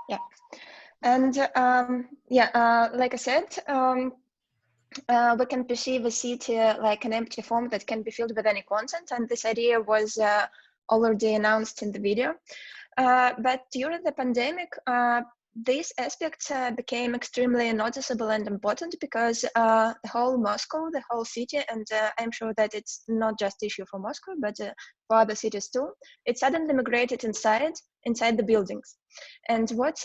Yeah, and like I said, we can perceive a city like an empty form that can be filled with any content, and this idea was already announced in the video. But during the pandemic, these aspects became extremely noticeable and important because the whole Moscow, the whole city, and I'm sure that it's not just issue for Moscow, but for other cities too, it suddenly migrated inside the buildings. And what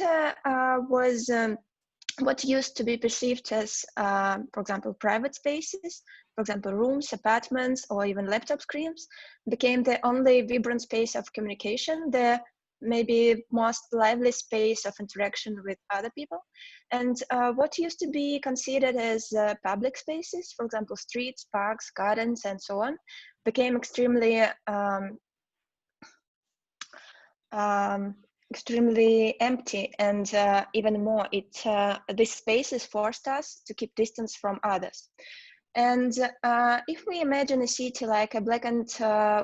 what used to be perceived as, for example, private spaces, for example, rooms, apartments, or even laptop screens, became the only vibrant space of communication, the maybe most lively space of interaction with other people. And what used to be considered as public spaces, for example, streets, parks, gardens, and so on, became extremely extremely empty, and even more, these spaces forced us to keep distance from others. And if we imagine a city like a black and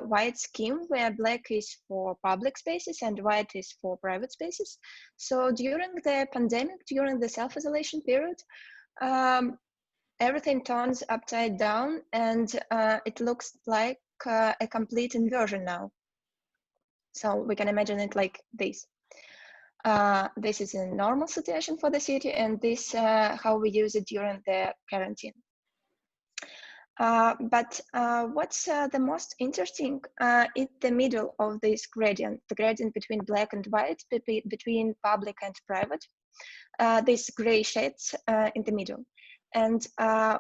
white scheme, where black is for public spaces and white is for private spaces, so during the pandemic, during the self-isolation period, everything turns upside down, and it looks like a complete inversion now. So we can imagine it like this. This is a normal situation for the city, and this how we use it during the quarantine. But what's the most interesting is the middle of this gradient, the gradient between black and white, between public and private, these gray shades in the middle. And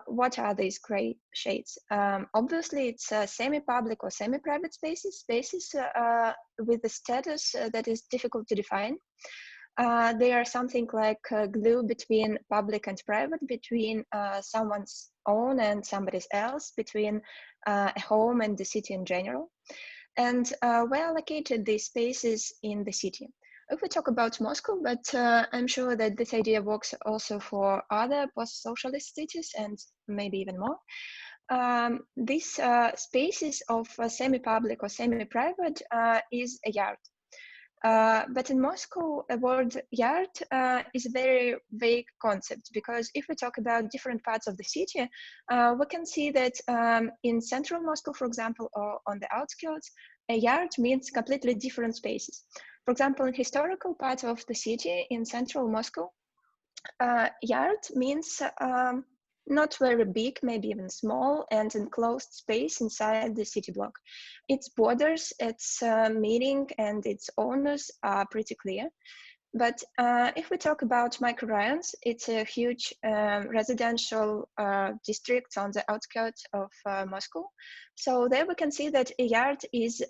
what are these gray shades? Obviously, it's semi-public or semi-private spaces, spaces with the status that is difficult to define. They are something like glue between public and private, between someone's own and somebody else, between a home and the city in general. And where located these spaces in the city? If we talk about Moscow, but I'm sure that this idea works also for other post-socialist cities and maybe even more. These spaces of semi-public or semi-private is a yard. But in Moscow, a word yard is a very vague concept, because if we talk about different parts of the city, we can see that in central Moscow, for example, or on the outskirts, a yard means completely different spaces. For example, in historical part of the city in central Moscow, yard means not very big, maybe even small and enclosed space inside the city block. Its borders, its meaning and its owners are pretty clear. But if we talk about microraions, it's a huge residential district on the outskirts of Moscow. So there we can see that a yard is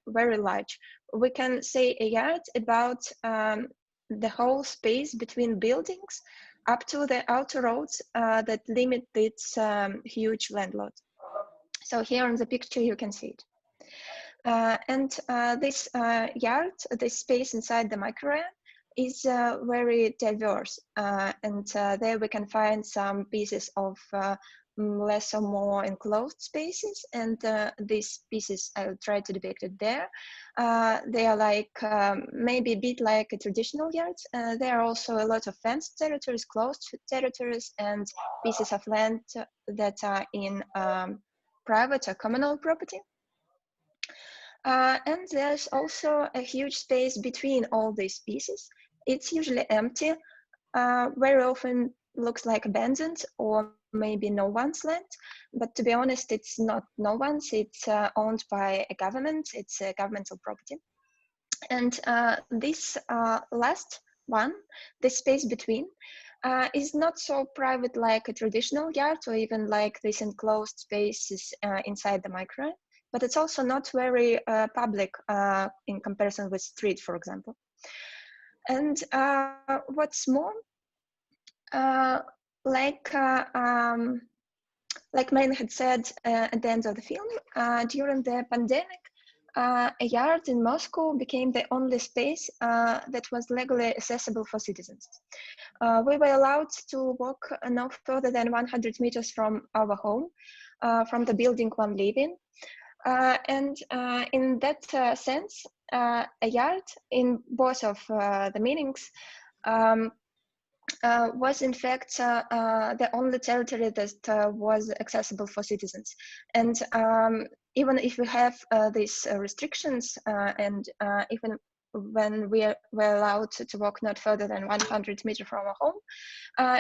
very large. We can say a yard about the whole space between buildings up to the outer roads that limit its huge landlord. So here on the picture you can see it. And this yard, this space inside the microraion, is very diverse, and there we can find some pieces of less or more enclosed spaces, and these pieces I will try to depict it there. They are like maybe a bit like a traditional yards. There are also a lot of fenced territories, closed territories, and pieces of land that are in private or communal property. And there's also a huge space between all these pieces. It's usually empty, very often looks like abandoned or maybe no one's land. But to be honest, it's not no one's, it's owned by a government, it's a governmental property. And this last one, the space between, is not so private like a traditional yard or even like these enclosed spaces inside the micro. But it's also not very public in comparison with street, for example. And what's more, like Milan had said at the end of the film, during the pandemic, a yard in Moscow became the only space that was legally accessible for citizens. We were allowed to walk no further than 100 meters from our home, from the building one live in. And in that sense, a yard in both of the meanings was in fact the only territory that was accessible for citizens. And even if we have these restrictions and even when we were allowed to walk not further than 100 meters from our home,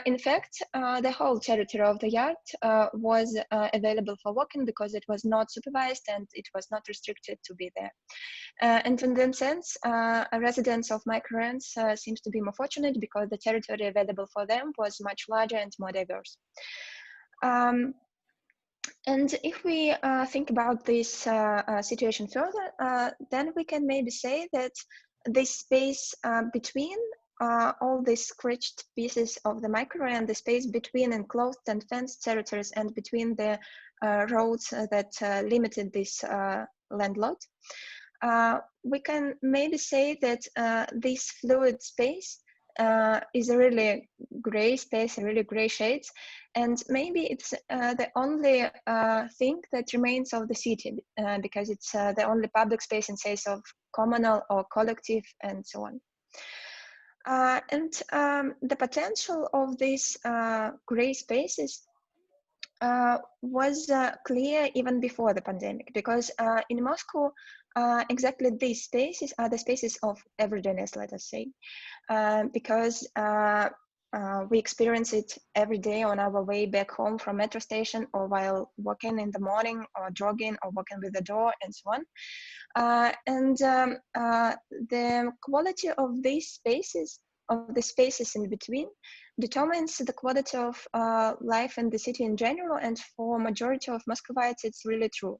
in fact, the whole territory of the yard was available for walking because it was not supervised and it was not restricted to be there. And in that sense, residents of microregions seems to be more fortunate because the territory available for them was much larger and more diverse. And if we think about this situation further, then we can maybe say that this space between all these scratched pieces of the microregion, the space between enclosed and fenced territories and between the roads that limited this land lot, we can maybe say that this fluid space is a really gray space, a really gray shades, and maybe it's the only thing that remains of the city because it's the only public space in sense of communal or collective and so on. And the potential of these gray spaces was clear even before the pandemic, because in Moscow, exactly these spaces are the spaces of everydayness, let us say, because we experience it every day on our way back home from metro station, or while walking in the morning, or jogging, or walking with the door, and so on. And the quality of these spaces, of the spaces in between, determines the quality of life in the city in general, and for majority of Muscovites, it's really true.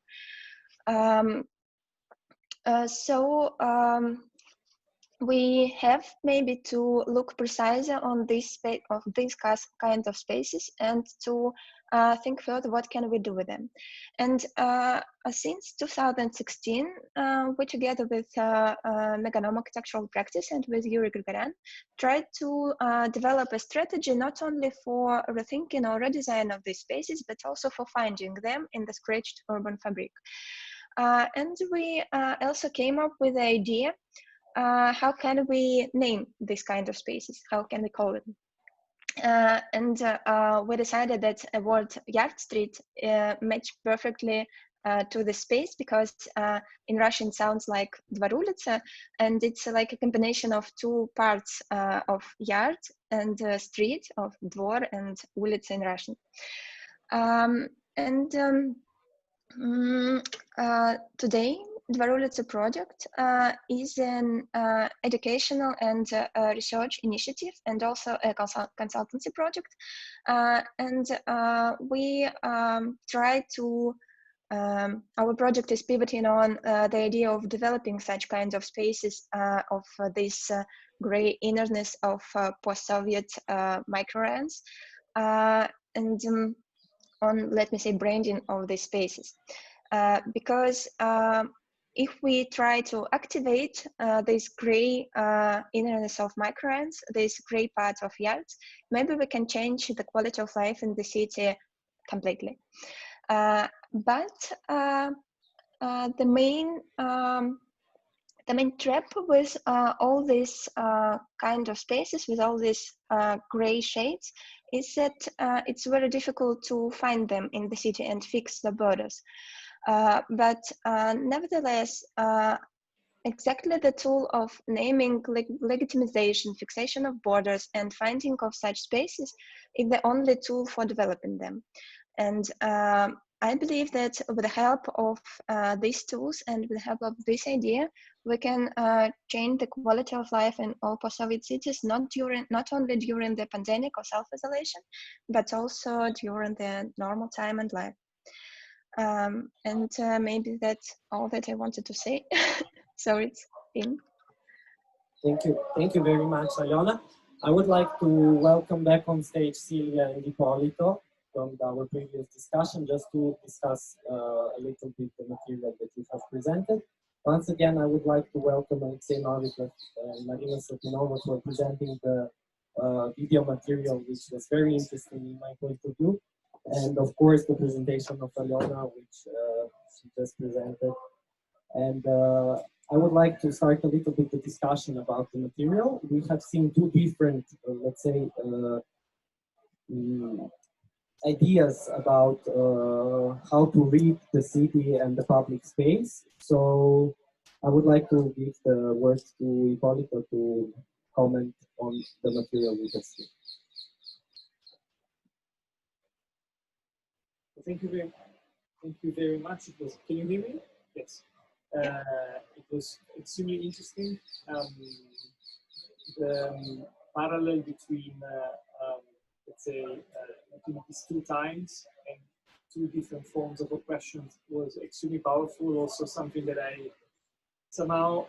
We have maybe to look precisely on this space of these kind of spaces and to think further what can we do with them. And since 2016, we together with Meganom Architectural Practice and with Yuri Grigoryan tried to develop a strategy not only for rethinking or redesign of these spaces, but also for finding them in the scratched urban fabric. And we also came up with the idea, how can we name this kind of spaces? How can we call it? And we decided that a word Yard Street matched perfectly to the space, because in Russian it sounds like Dvor Ulitsa, and it's like a combination of two parts of yard and street, of Dvor and Ulitsa in Russian. Today, Dvor Ulitsa project is an educational and research initiative, and also a consultancy project. And we try to, our project is pivoting on the idea of developing such kinds of spaces of this gray innerness of post-Soviet microregions, and on, let me say, branding of these spaces. Because if we try to activate this gray innerness of microregions, this gray part of yards, maybe we can change the quality of life in the city completely. But the main trap with all these kind of spaces, with all these gray shades, is that it's very difficult to find them in the city and fix the borders. But nevertheless, exactly the tool of naming, legitimization, fixation of borders, and finding of such spaces is the only tool for developing them. And I believe that with the help of these tools and with the help of this idea, we can change the quality of life in all post-Soviet cities, not only during the pandemic or self-isolation, but also during the normal time and life. And maybe that's all that I wanted to say. So it's in. Thank you very much, Aliona. I would like to welcome back on stage Silvia and Ippolito from our previous discussion, just to discuss a little bit the material that you have presented. Once again, I would like to welcome Alexei Novikov and Marina Sotinova for presenting the video material, which was very interesting in my point of view. And of course, the presentation of Aliona, which she just presented. And I would like to start a little bit the discussion about the material. We have seen two different, let's say, ideas about how to read the city and the public space. So I would like to give the word to Ippolito to comment on the material we have seen. Thank you very much. It was, can you hear me? Yes. It was extremely interesting. The parallel between, let's say, between these two times and two different forms of oppression was extremely powerful. Also something that I somehow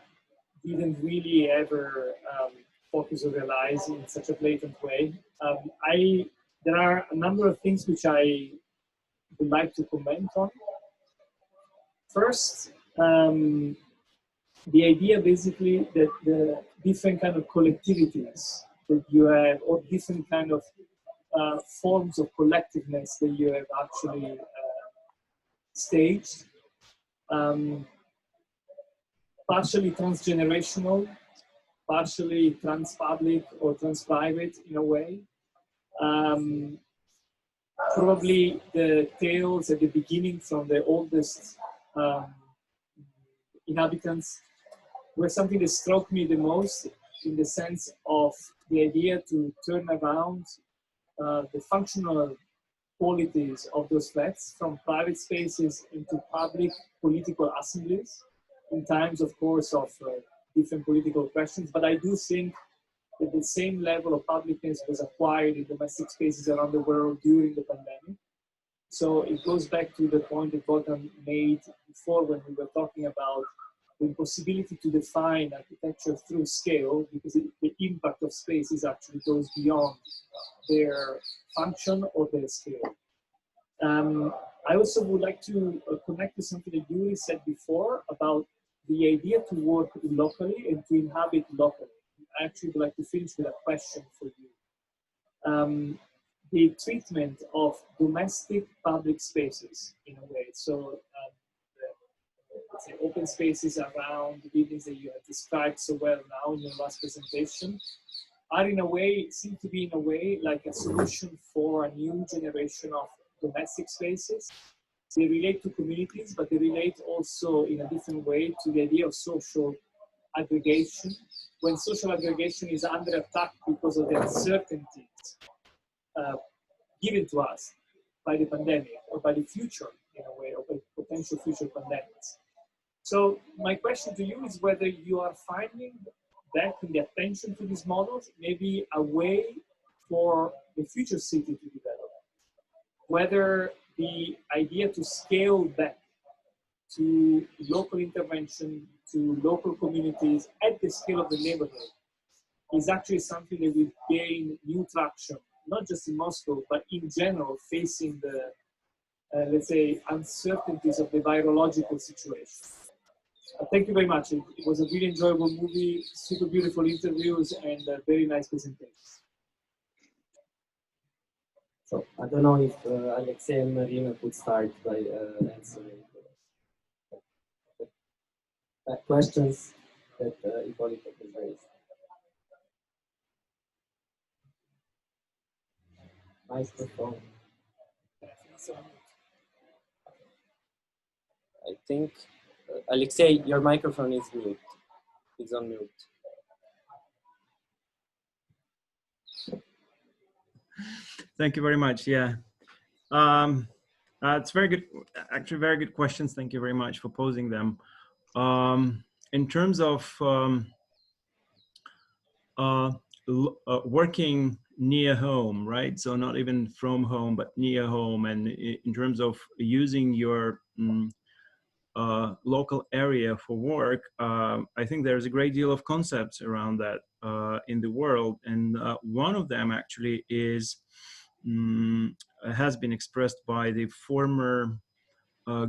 didn't really ever focus or realize in such a blatant way. There are a number of things which I would like to comment on. First, the idea basically that the different kind of collectivities that you have, or different kind of forms of collectiveness that you have actually staged, partially transgenerational, partially trans-public or trans-private in a way. Probably the tales at the beginning from the oldest inhabitants were something that struck me the most, in the sense of the idea to turn around the functional qualities of those flats from private spaces into public political assemblies in times, of course, of different political questions. But I do think that the same level of publicness was acquired in domestic spaces around the world during the pandemic. So it goes back to the point that Bogdan made before when we were talking about the impossibility to define architecture through scale, because the impact of spaces actually goes beyond their function or their scale. I also would like to connect to something that Yuri said before about the idea to work locally and to inhabit locally. I actually would like to finish with a question for you. The treatment of domestic public spaces in a way. So let's say open spaces around the buildings that you have described so well now in your last presentation are in a way, seem to be in a way like a solution for a new generation of domestic spaces. They relate to communities, but they relate also in a different way to the idea of social aggregation. When social aggregation is under attack because of the uncertainties given to us by the pandemic or by the future, in a way, or by potential future pandemics. So my question to you is whether you are finding back in the attention to these models, maybe a way for the future city to develop. Whether the idea to scale back to local intervention, to local communities at the scale of the neighborhood is actually something that will gain new traction, not just in Moscow, but in general, facing the, let's say, uncertainties of the virological situation. Thank you very much. It was a really enjoyable movie, super beautiful interviews, and very nice presentations. So I don't know if Alexei and Marina could start by answering questions that Ippolito has raised. Microphone. I think, Alexei, your microphone is mute. It's on mute. Thank you very much. Yeah, it's very good. Actually, very good questions. Thank you very much for posing them. In terms of working near home, right? So not even from home, but near home, and in terms of using your local area for work, I think there's a great deal of concepts around that in the world, and one of them actually is has been expressed by the former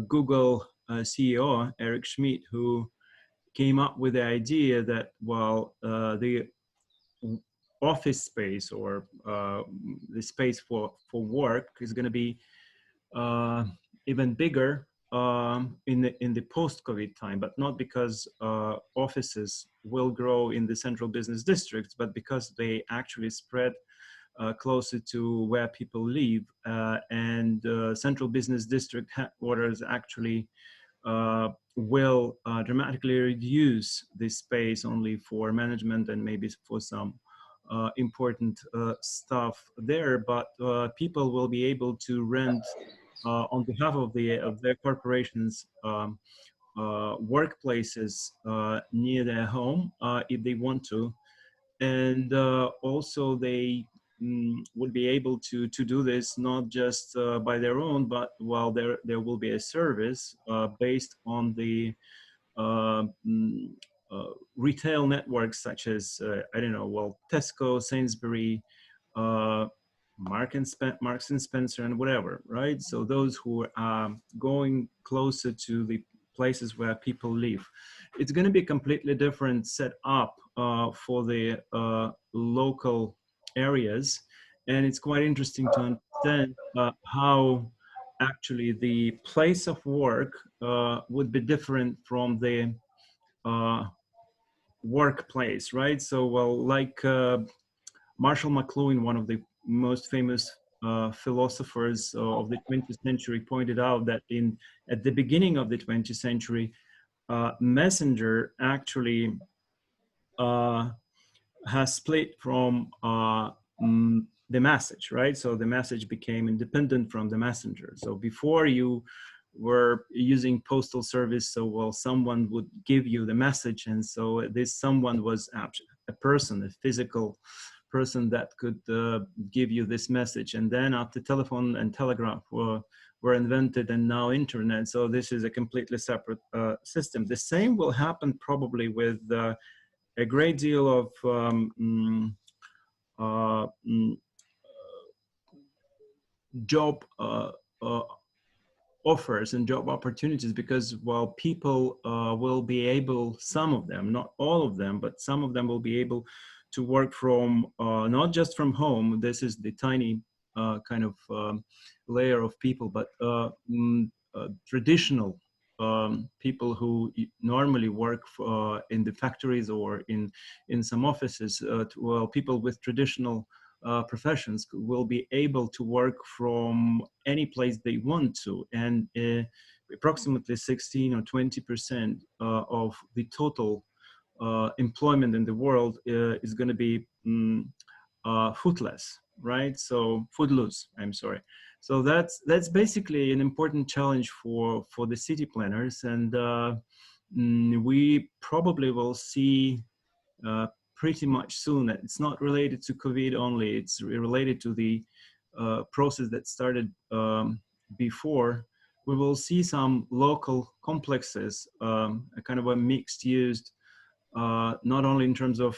Google CEO Eric Schmidt, who came up with the idea that while the office space or the space for work is going to be even bigger in the post-COVID time, but not because offices will grow in the central business districts, but because they actually spread closer to where people live, and central business district headquarters actually will dramatically reduce the space only for management and maybe for some important stuff there, but people will be able to rent on behalf of their corporations workplaces near their home if they want to, and also they would be able to do this not just by their own, but while there will be a service based on the uh, mm, retail networks such as I don't know, well, Tesco, Sainsbury, uh, Marks and Spencer, and whatever, right? So those who are going closer to the places where people live. It's going to be a completely different setup for the local areas, and it's quite interesting to understand how actually the place of work would be different from the uh, workplace, right? So, well, like Marshall McLuhan, one of the most famous philosophers of the 20th century, pointed out that at the beginning of the 20th century, messenger actually has split from the message, right? So the message became independent from the messenger. So before you were using postal service, so well, someone would give you the message, and so this someone was a person, a physical person that could give you this message. And then after telephone and telegraph were invented, and now internet, so this is a completely separate system. The same will happen probably with a great deal of job offers and job opportunities, because while people will be able, some of them, not all of them, but some of them will be able to work from not just from home. This is the tiny kind of layer of people, but traditional people who normally work in the factories or in some offices, well, people with traditional professions will be able to work from any place they want to, and approximately 16 or 20% of the total employment in the world is going to be footless, right? So footloose, I'm sorry. So that's basically an important challenge for the city planners, and we probably will see pretty much soon. It's not related to COVID only, it's related to the process that started before. We will see some local complexes, a kind of a mixed use, not only in terms of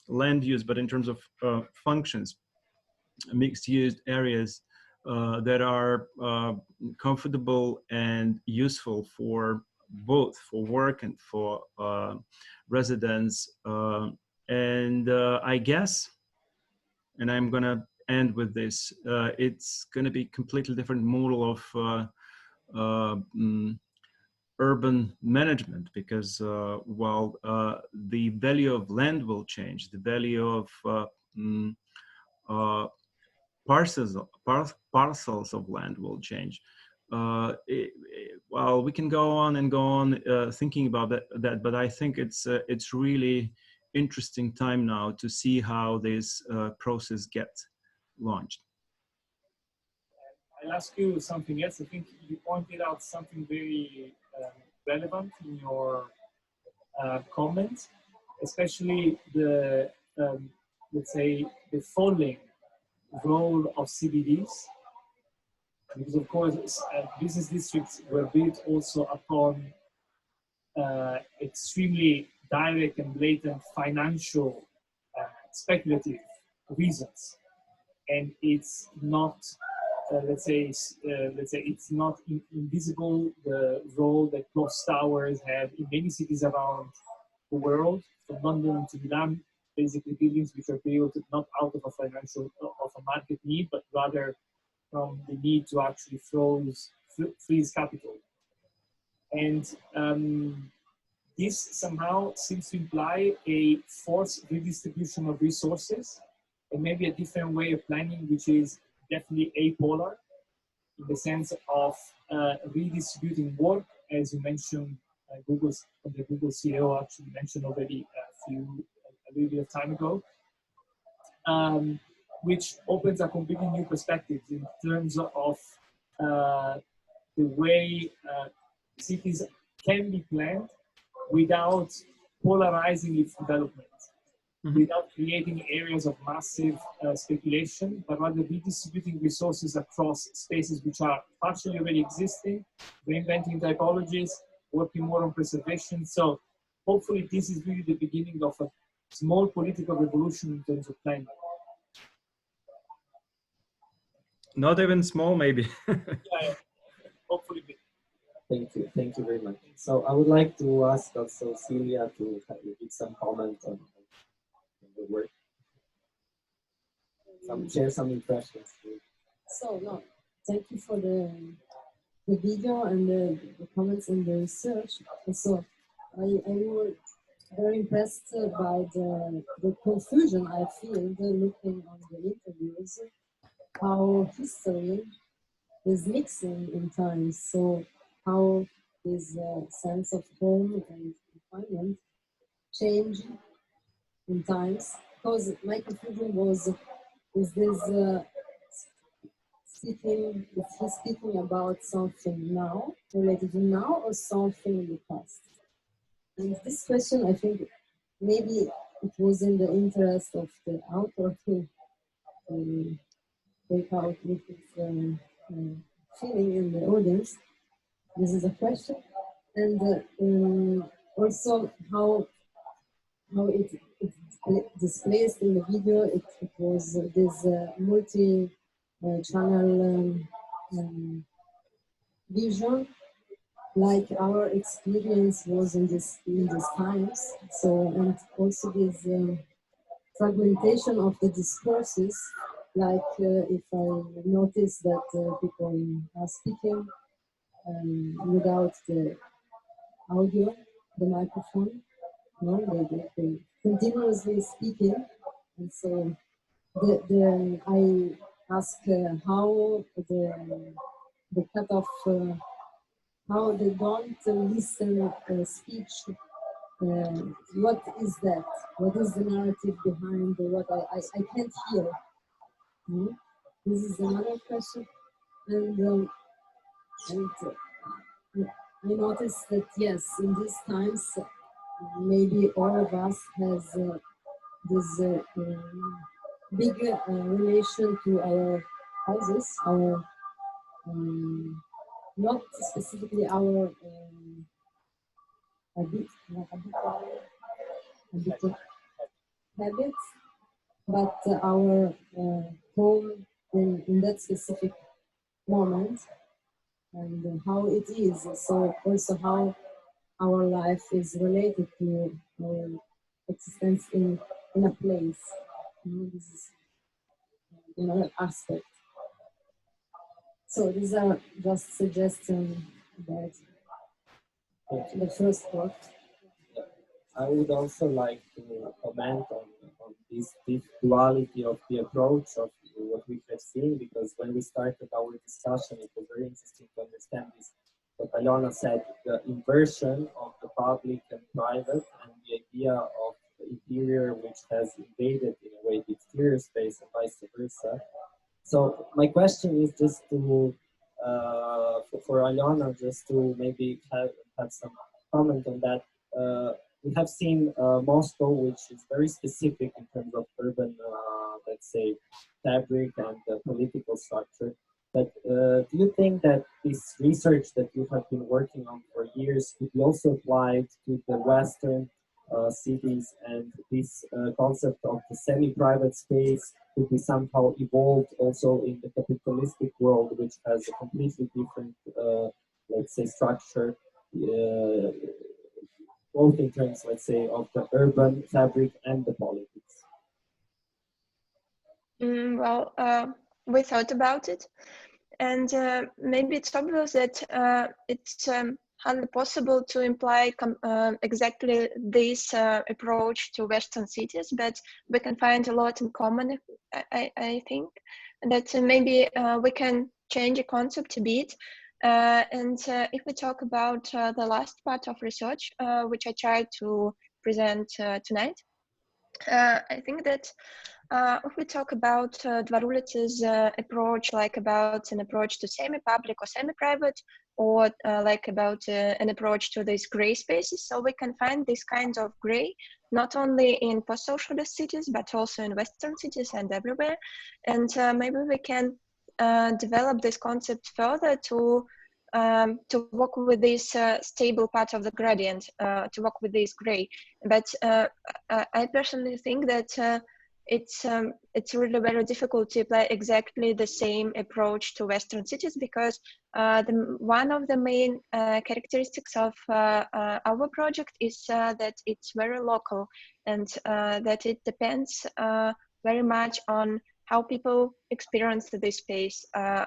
land use, but in terms of functions, mixed use areas that are comfortable and useful for both for work and for residents. And I guess, and I'm gonna end with this, it's gonna be completely different model of urban management, because while the value of land will change, the value of parcels of land will change. Well, we can go on and go on thinking about that, but I think it's really interesting time now to see how this process gets launched. I'll ask you something else. I think you pointed out something very relevant in your comments, especially the, let's say, the falling role of CBDs, because of course business districts were built also upon extremely direct and blatant financial speculative reasons, and it's not let's say it's not invisible the role that close towers have in many cities around the world, from London to Milan, basically buildings which are built not out of a financial of a market need, but rather from the need to actually freeze capital. And this somehow seems to imply a forced redistribution of resources and maybe a different way of planning, which is definitely apolar in the sense of redistributing work, as you mentioned. The Google CEO actually mentioned already a little bit of time ago, which opens a completely new perspective in terms of the way cities can be planned without polarizing its development, without creating areas of massive speculation, but rather redistributing resources across spaces which are partially already existing, reinventing typologies, working more on preservation. So hopefully this is really the beginning of a small political revolution in terms of planning. Not even small, maybe. Yeah, hopefully big. Thank you very much. So I would like to ask also Celia to give some comment on the work. Share some impressions. So no, thank you for the video and the comments and the research. So I was very impressed by the confusion I feel looking on the interviews, how history is mixing in times. So how this sense of home and confinement change in times. Because my confusion was, is this speaking, is he speaking about something now, related to now, or something in the past? And this question, I think, maybe it was in the interest of the author to take out with his feeling in the audience. This is a question. And also how it displays in the video, it was this multi-channel vision, like our experience was in these times. So, and also this fragmentation of the discourses, like if I notice that people are speaking without the audio, the microphone, no, they continuously speaking, and so I ask how the cut off, how they don't listen speech. What is that? What is the narrative behind what I can't hear? This is another question, and I noticed that yes, in these times, maybe all of us has this big relation to our houses, our not specifically our habits, but our home in that specific moment, and how it is. So also how our life is related to our existence in a place. This is another aspect. So these are just suggestions about the first part. I would also like to comment on this duality of the approach of what we have seen, because when we started our discussion, it was very interesting to understand this, what Aliona said, the inversion of the public and private, and the idea of the interior, which has invaded in a way the exterior space and vice versa. So my question is just to, for Aliona, just to maybe have some comment on that. We have seen Moscow, which is very specific in terms of urban, let's say, fabric and political structure. But do you think that this research that you have been working on for years could be also applied to the Western cities, and this concept of the semi-private space could be somehow evolved also in the capitalistic world, which has a completely different, let's say, structure, both in terms, let's say, of the urban fabric and the politics? Well, we thought about it, and maybe it's obvious that it's hardly possible to imply exactly this approach to Western cities, but we can find a lot in common. I think that maybe we can change a concept a bit. And if we talk about the last part of research, which I tried to present tonight, I think that if we talk about Dvarulice's approach, like about an approach to semi-public or semi-private, or like about an approach to these gray spaces, so we can find this kind of gray not only in post-socialist cities, but also in Western cities and everywhere. And maybe we can develop this concept further to work with this stable part of the gradient, to work with this gray. But I personally think that it's really very difficult to apply exactly the same approach to Western cities, because one of the main characteristics of our project is that it's very local, and that it depends very much on how people experience this space,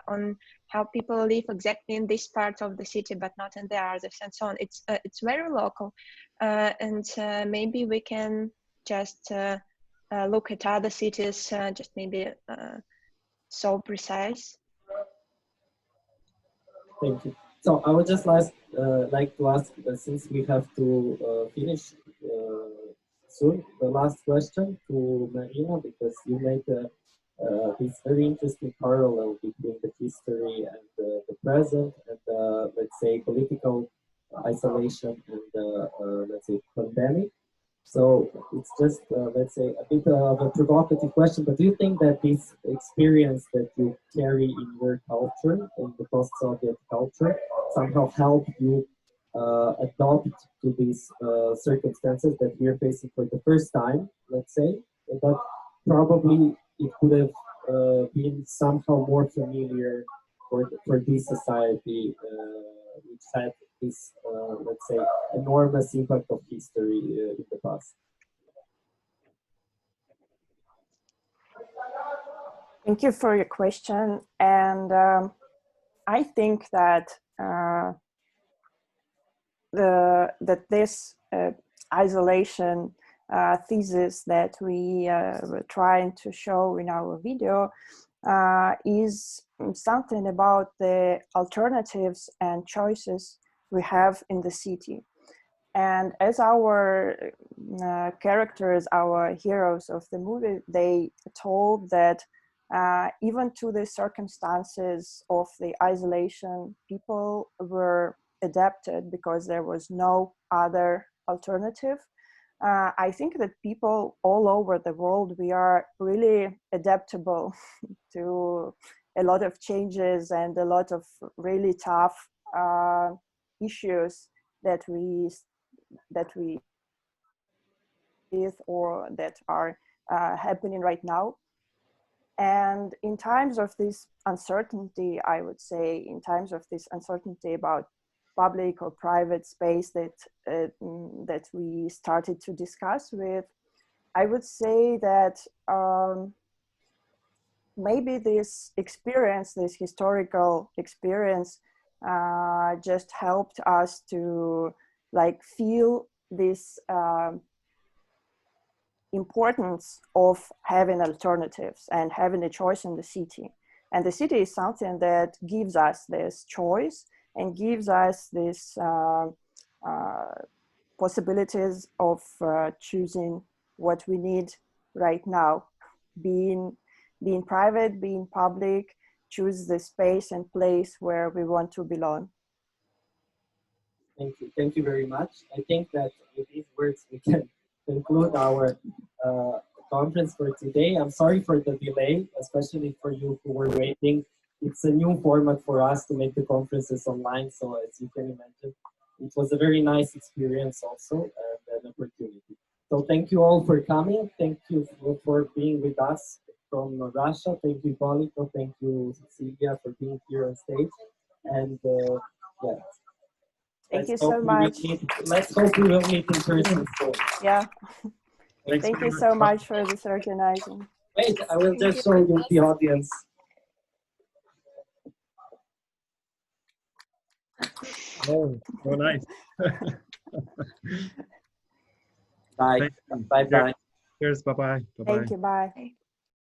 on how people live exactly in this part of the city, but not in the others, and so on. It's very local, and maybe we can just look at other cities, just maybe so precise. Thank you. So I would just like to ask, since we have to finish soon, the last question to Marina, because you made this very interesting parallel between the history and the present, and let's say political isolation and let's say pandemic. So it's just, let's say, a bit of a provocative question, but do you think that this experience that you carry in your culture, in the post-Soviet culture, somehow helped you adopt to these circumstances that we are facing for the first time, let's say, but probably it could have been somehow more familiar for this society, which had this, let's say, enormous impact of history in the past? Thank you for your question. And I think that this isolation thesis that we were trying to show in our video is something about the alternatives and choices we have in the city. And as our characters, our heroes of the movie, they told that even to the circumstances of the isolation, people were adapted because there was no other alternative. I think that people all over the world, we are really adaptable to a lot of changes and a lot of really tough issues that we with or that are happening right now. And in times of this uncertainty, I would say, in times of this uncertainty about public or private space that we started to discuss with, I would say that maybe this experience, this historical experience, just helped us to like feel this importance of having alternatives and having a choice in the city. And the city is something that gives us this choice and gives us this possibilities of choosing what we need right now, being private, being public, choose the space and place where we want to belong. Thank you very much. I think that with these words we can conclude our conference for today. I'm sorry for the delay, especially for you who were waiting. It's a new format for us to make the conferences online, so as you can imagine, it was a very nice experience also and an opportunity. So thank you all for coming. Thank you for being with us from Russia. Thank you, Polito. Thank you, Cecilia, for being here on stage. And yeah. Thank you so much. Let's hope we will meet in person soon. Yeah. Thank you so much for this organizing. Wait, I will just show you the audience. Oh, so nice. Bye. Thank you. Bye. Bye. Cheers. Bye-bye. Bye-bye. Thank you. Bye. Okay.